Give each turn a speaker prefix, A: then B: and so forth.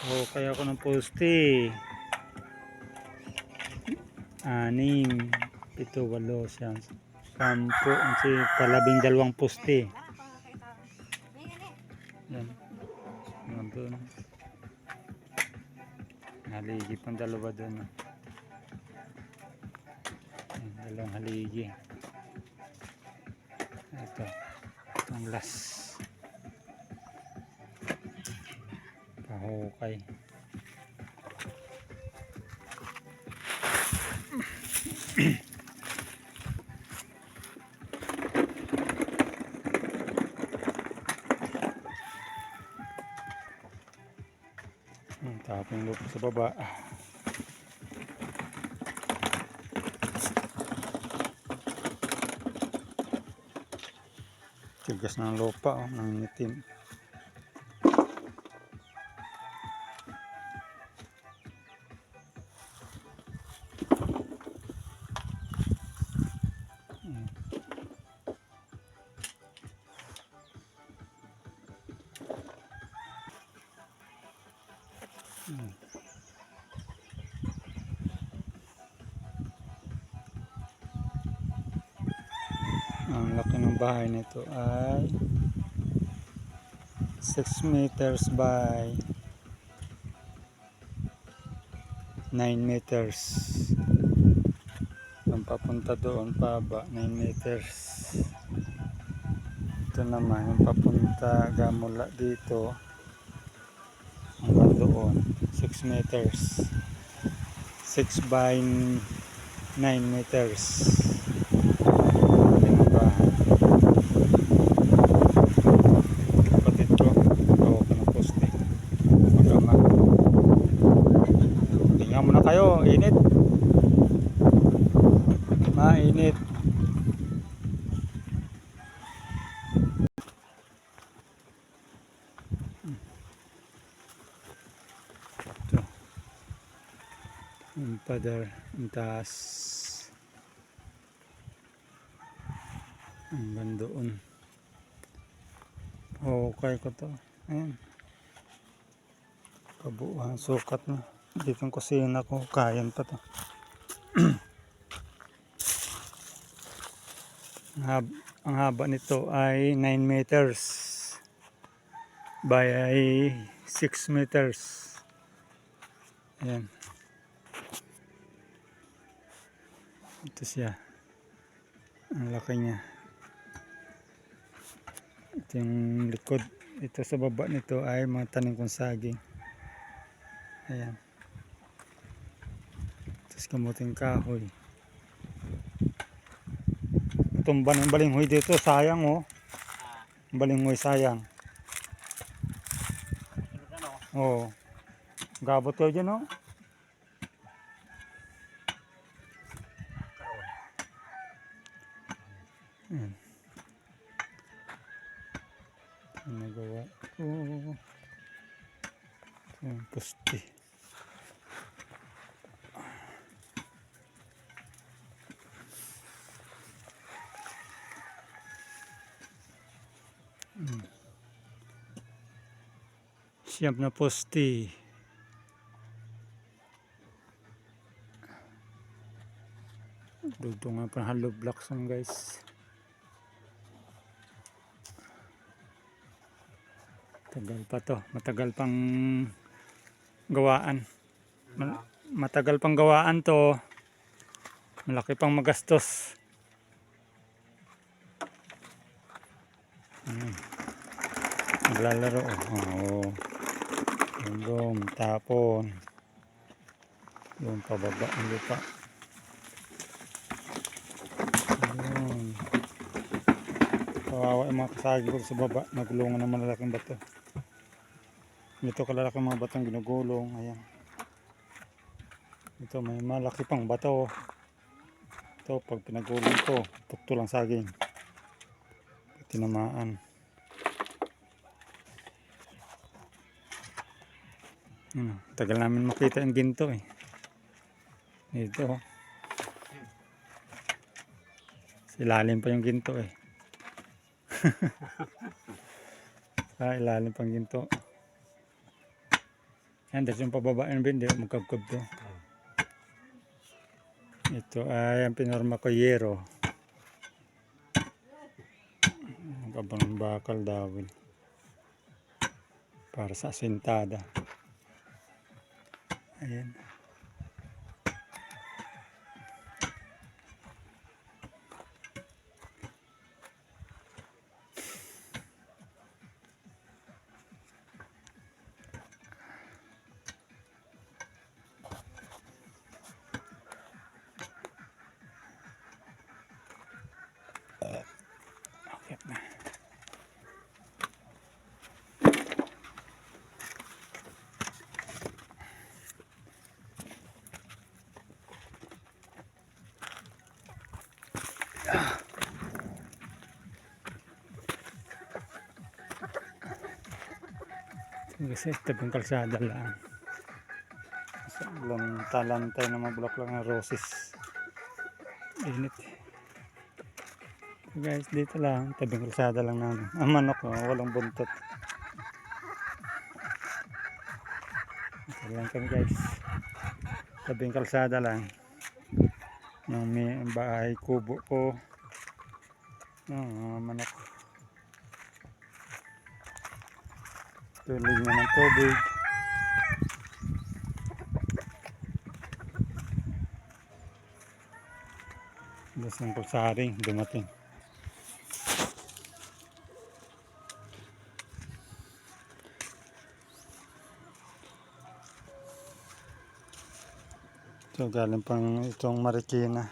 A: O kaya ako ng poste. 6, 7, 8, siyam, 10, palabing dalawang poste. Yan. Nandun. Haligi pang dalawa dun. Yan, dalawang haligi. Ito. Ang last. Pahukay. Tapong lupa sa baba. Tigas ng lupa, oh, ng itim. Ang laki ng bahay nito ay 6 meters by 9 meters. Yung papunta doon paba 9 meters. Ito naman yung papunta gamula dito hanggang doon 6 meters. 6 by 9 meters. Kapatid ko, gawa ko ng poste. Magama. Tingnan mo na kayo, init. Mainit. Ito. Ang padar, ang taas. Hanggang doon. Okay ko to. Ayan. Kabuuan, sukat na. Dito ang kusina ko, kayan pa to. Ang haba nito ay 9 meters by 6 meters. Ayan. Ito siya. Ang laki niya. Ito yung likod. Ito sa baba nito ay mga tanim kong saging. Ayan. Tapos kamuting kahoy. Tumba ng balinghoy dito. Sayang oh. Balinghoy sayang. Oo. Gabot kayo dyan oh. Ayan. Nagawa ko. Ayan, poste. Siyam na poste. Dugtungan pa hollow blocks yan guys. Tagal pa to. Matagal pang gawaan. Matagal pang gawaan to. Malaki pang magastos. Naglalaro. Oo. Yung tapon. Yung pababa ang lupa. Ayun. Kawawa yung mga kasagi ko sa baba. Nagulungan ng malalaking bato. Ito kalalaking mga batong ginugulong. Ayan. Ito may malaki pang bato. Ito pag pinagulong to, tukto lang saging. Tinamaan. Tagal namin makita yung ginto eh. Ito. Ilalim pa yung ginto eh. Sa ilalim pang ginto. Yan, dito yung pababa yung bindi, magkabkab to. Ito ay ang pinorma ko yero. Kabang bakal dawin. Para sa asintada. Ayan. Okay na. Kasi tabing kalsada lang. Sa ulan talantay na mabulak lang ng roses. Init. So guys, dito lang. Tabing kalsada lang namin. Ang manok, oh, walang buntot. Ito lang kami guys. Tabing kalsada lang. Yung may bahay kubo ko. Mga manok. Tuloy na ng tubig. Dos ng pulsaring dumating. So galing pang itong Marikina.